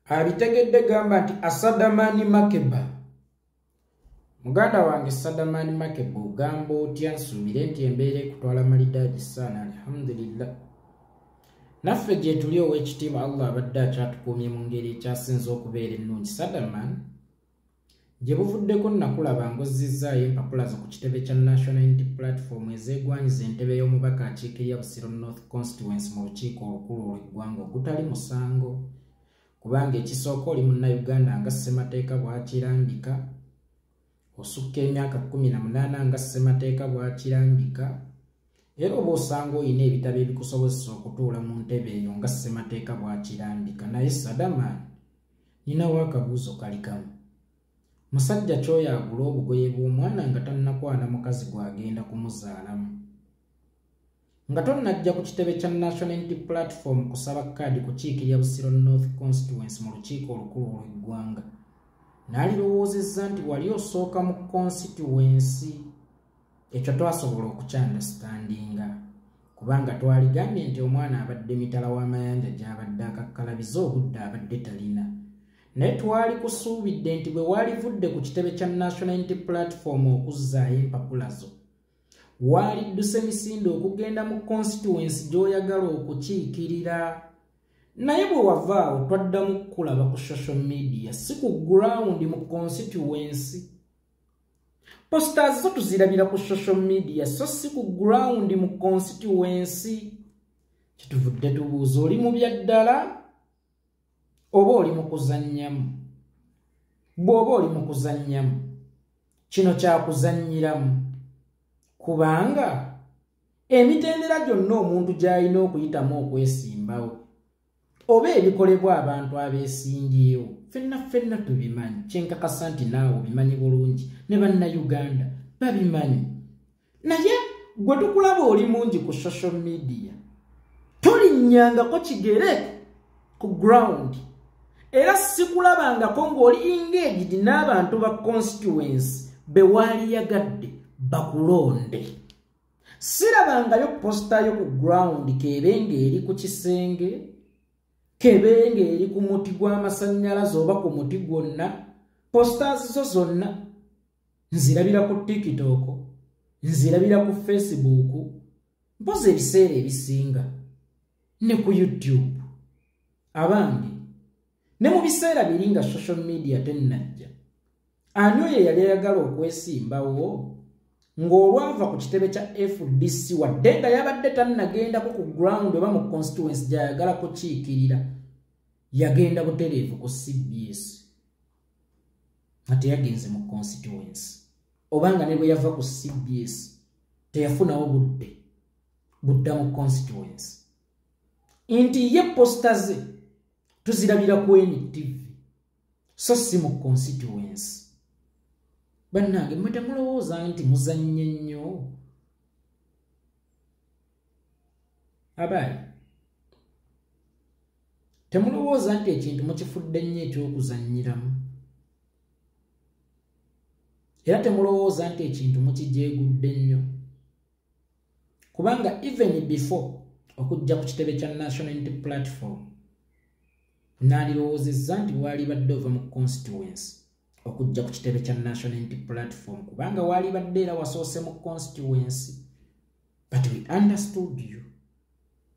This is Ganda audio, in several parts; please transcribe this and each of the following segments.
abitegedde gamba nti Asadamani Makeba muganda wange Sadamani Makeba ogamba otya nsuubire nti embeera ekutwala malidaadi sana alhamdulillah naffe gye tuli ow'ekitiibwa Allah abadde akyatukuumye mu ngeri ekyasinza okubeera ennungi Sadamani gye buvuddeko nakulaba ng'ozzizzaayo empapula zo ku kitebe kya National Unity Platform ezeegwanyiza entebe y'omubaka akiikirira Busiro North Constituency mu lukiiko olukulu olw'eggwanga ogutali musango kubanga ekisooka oli munnayuganda nga ssemateeka bw'akirambika osukka emyaka 18 nga ssemateeka bw'akirambika era oba osanga oyina ebitabo ebikusobozesa okutuula mu ntebe eyo nga ssemateeka bw'akirambika naye Sadamani ninawo akabuuzo kali kamu musajja kyoyo agula obugoye bw'omwana nga tannakwana mukazi gw'agenda kumuzaalamu nga tonnajja ku kitebe kya National Unity Platform kusaba kaadi kukiikirira Busiro North Constituency mu lukiiko olukulu olw'eggwanga n'alirowoozezza nti wali osooka mu constituency ekyo twasobola okukyandastandinga kubanga twaligambye nti omwana abadde mitala w'amayanja gy'abadde akakkalabiza obudde abadde talina naye twali kusuubidde nti bwe walivudde ku kitebe kya National Unity Platform okuzzaayo empapula zo walidduse misinde okugenda mu constituency gy'oyagala okukiikirira naye bwe wavaawo twaddamu kulaba ku social media si ku ground mu constituency posters zo tuzirabira ku social media so si ku ground mu constituency kituvudde tubuuza oli mu byaddala oba oli mu kuzannyamu bw'oba oli mu kuzannyamu kino kyakuzannyiramu kubanga emitendera gyonna omuntu gy'alina okuyitamu okwesimbawo oba ebikolebwa abantu abeesimbyewo ffenna tubimanyi kyenkakasa nti naawe obimanyi bulungi ne bannayuganda babimanyi naye gwe tukulaba oli mungi ku social media tolinnyangako kigere ku ground era sikulabangako ng'oli engaged n'abantu ba constituency be waaliyagadde bakulonde sirabangayo postayo ku ground kebenga eri ku kisenge kebenga eri ku muti gw'amasannyalaze oba ku muti gwonna posters zo zonna nzirabira ku TikTok nzirabira ku Facebook mpoza ebiseera ebisinga ne ku YouTube abange ne mu biseera biri nga social media tennajja ani oyo yali ayagala okwesimbawo ng'olwava ku kitebe kya FDC wadde nga yabadde tannagendako ku ground oba mu constituency gy'ayagala kukiikirira yagenda butereevu ku CBS nga teyagenze mu constituency obanga ne bwe yava ku CBS teyafunawo budda mu constituency nti ye posta ze tuzirabira ku NTV so si mu constituency bannange mmwe temulowooza nti muzannye nnyo abaali temulowooza nti ekintu mukifudde nnyo eky'okuzannyiramu era temulowooza nti ekintu mukijeegudde nnyo kubanga even before okujja ku kitebe kya National Unity Platform n'alirowoozezza nti waali badde ova mu constituency okujja ku kitebe kya National Unity Platform kubanga waali badde era wasoose mu constituency but we understood you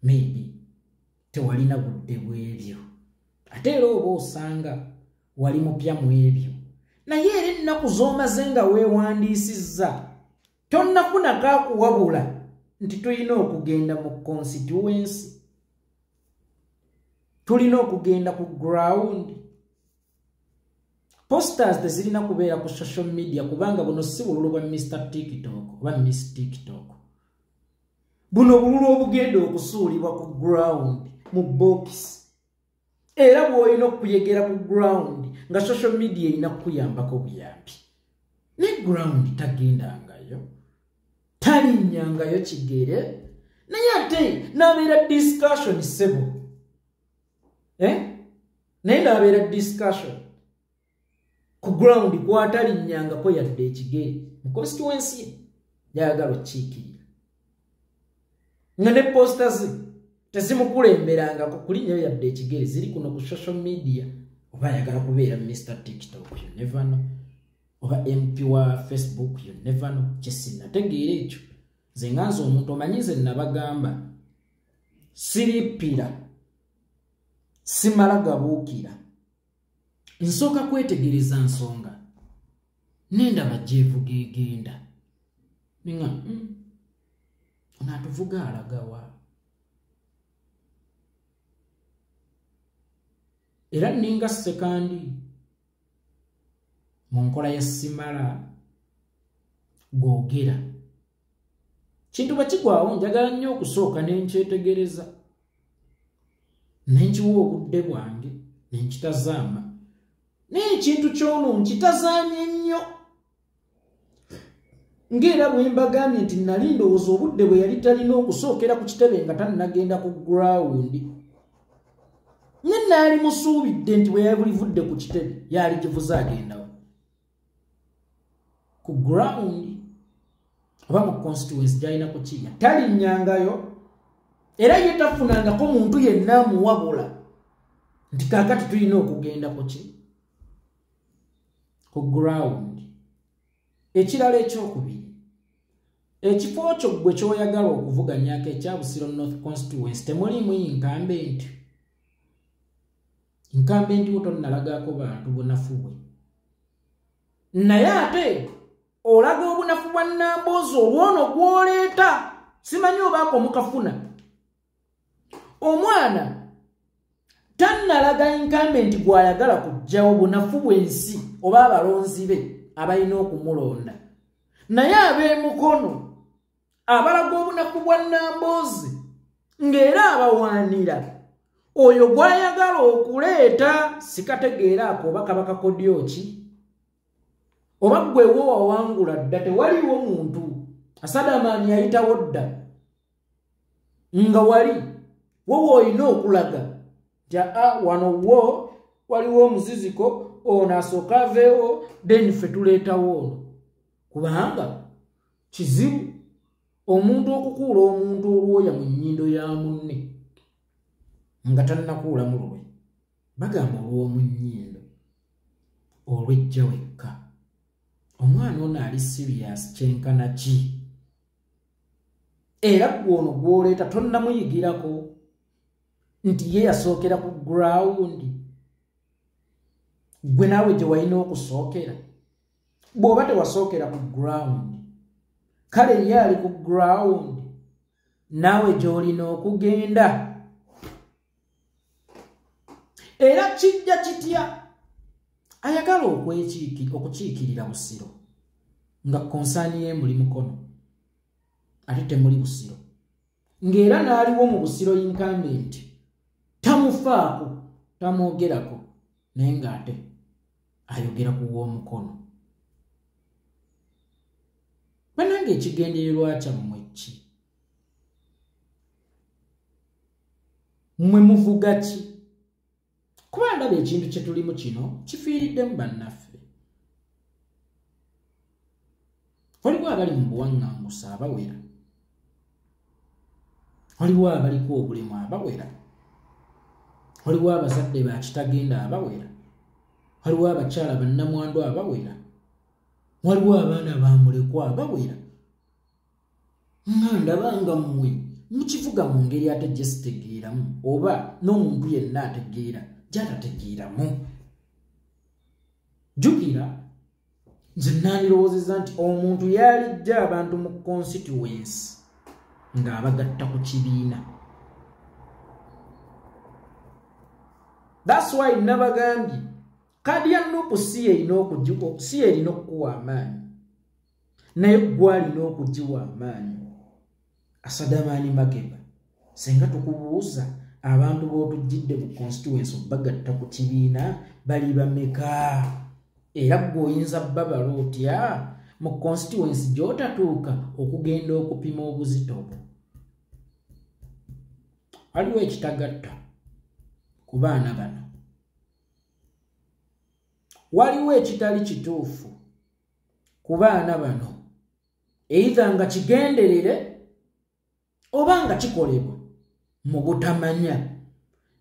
maybe tewalina budde bw'ebyo ate era oba osanga wali mupya mu ebyo naye era ennaku z'omaze nga weewandiisizza tonnafunako akuwabula nti tulina okugenda mu constituency tulina okugenda ku ground posters tezirina kubeera ku social media kubanga buno si bululu bwa Mr. TikTok oba Miss TikTok buno bululu obugenda okusuulibwa ku ground mu box era bw'olina okuyegera ku ground nga social media erina kukuyambako buyambi ne ground tagendangayo talinnyangayo kigere naye ate n'abeera discussion sebo naye n'abeera discussion ku ground kwatalinnyangako yadde ekigere mu constituency gyayagala okukiikirira nga ne posters tezimukulemberangako kulinnyayo yadde ekigere ziri kuno ku social media oba ayagala kubeera Mr. TikTok, you never know. Oba MP wa Facebook, you never know. Kyesinategeera ekyo. Nze nganze omuntu omanyize nabagamba siripira simala gabuukira nsooka kwetegereza nsonga nendaba gyevuga egenda ninga onatuvuga alagawa era ninga sekandi mu nkola ya simala googera kintu bakigwawo njagala nnyo okusooka nenkyetegereza nenkiwa obudde bwange nenkitazaama n'ekintu ky'ono nkitazaamye nnyo ng'era bwe mbagambye nti nali ndowooza obudde bwe yali talina okusookera ku kitebe nga tannagenda ku gurawundi nye naali musuubidde nti bwe yabulivudde ku kitebe yaali givuze agendawo ku gurawundi oba mu constituency gyalina kukinya talinnyangayo era ye tafunangako muntu yenna amuwabula nti kaakati tulina okugenda ku ki ku ground. Ekirala ekyokubiri ekifo kyo gwe kyoyagala okuvuganyako ekya Busiro North Constituency temulimu inkambenti wo tonnalagako bantu bunafu bwe naye ate olaga obunafu bwa Namboozi olwono gwoleeta simanyi obaako mukafuna omwana tannalaga inkambenti gwayagala kujjawo bunafu bw'ensi oba abalonzi be abalina okumulonda naye ab'emukono abalaga obunafu bwa Namboozi ng'era abawaanira oyo gwayagala okuleeta sikategeeraako oba kaba kakodyo ki oba gwewo wawangula dda tewaliwo muntu Asadamaani yayitawo dda nga wali wowe olina okulaga nti wano wo waliwo omuziziko ono asooka aveewo then ffe tuleetawo ono kubanga kizibu omuntu okukuula omuntu olwoya mu nnyindo ya munne nga tannakuula mu lwe bagamba olw'omu nnyindo olw'ejja wekka omwana ono ali serious kyenkana ki era gwono gwoleeta tonnamuyigirako nti ye yasookera ku ground gwe naawe gye walina okusookera bw'oba tewasookera ku ground kale ye ali ku ground naawe gy'olina okugenda era kijja kitya ayagala okukiikirira Busiro nga konsaani ye muli mukono ate temuli Busiro ng'era n'aliwo mu Busiro inkambenti tamufaako tamwogerako naye ng'ate ayogera ku w'omukono bannange ekigendererwa kyammwe ki mmwe muvuga ki kuba ndaba ekintu kye tulimu kino kifiiriddemu bannaffe waliwo abali mu buwaŋŋangusa abawera waliwo abaliko obulemu abawera waliwo abazadde ba kitagenda abawera waliwo abakyala bannamwandu abawera waliwo abaana bamulekwa abawera nga ndabanga mmwe mukivuga mu ngeri ate gye sitegeeramu oba n'omuntu yenna ategeera gy'atategeeramu jjukira nze nandirowoozezza nti omuntu yalijja abantu mu constituency ng'abagatta ku kibiina. That's why nabagambye kadi ya Nuupu si erina okukuwa amaanyi naye gwe alina okugiwa amaanyi. Asadamaani Makeba senga tukubuuza abantu b'otujjidde mu constituency bagatta ku kibiina bali bameka era gwe oyinza babala otya mu constituency gy'otatuuka okugenda okupima obuzito bwo. Waliwo ekitagatta ku baana bano, waliwo ekitali kituufu ku baana bano either nga kigenderere oba nga kikolebwa mu butamanya.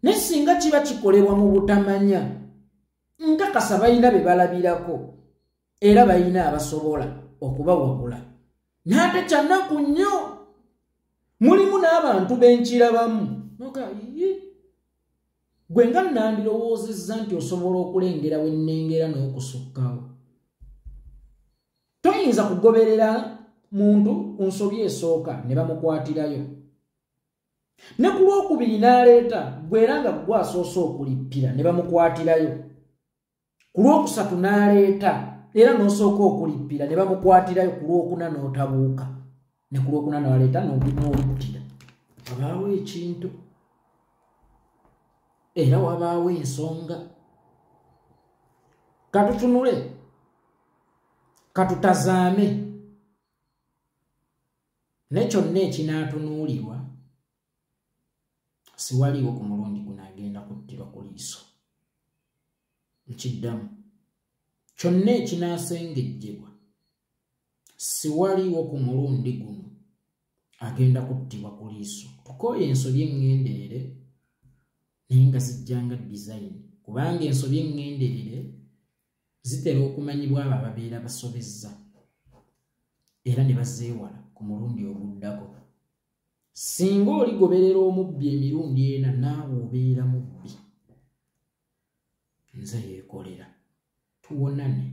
Ne singa kiba kikolebwa mu butamanya bakakasa balina be balabirako era balina abasobola okubawabula n'ate kyannaku nnyo mulimu n'abantu b'enkirabamu noga gwe nga nandirowoozezza nti osobola okulengera we nnengera n'okusukkawo toyinza kugoberera muntu ku nsobi esooka ne bamukwatirayo ne ku lwokubiri n'aleeta gwera nga gwasoose okulippira ne bamukwatirayo ku lwokusatu n'aleeta era n'osooka okulippira ne bamukwatirayo ku lwokuna n'otabuuka ne ku lwokuna n'aleeta n'olippira wabaawo ekintu era wabaawo ensonga katutunule katutazaame ne kyonna ekinaatunuulirwa siwaliwo ku mulundi guno agenda kuttirwa ku liiso nkiddamu kyonna ekinaasengejjebwa siwaliwo ku mulundi guno agenda kuttibwa ku liiso tukooye ensobi eŋŋenderere naye nga zijjanga dizayini kubanga ensobi eŋŋenderere zitera okumanyibwa abo ababeera basobezza era ne bazeewala ku mulundi oguddako singa oligoberera omubbi emirundi ena naawe obeera mubbi nze yeekolera tuwonane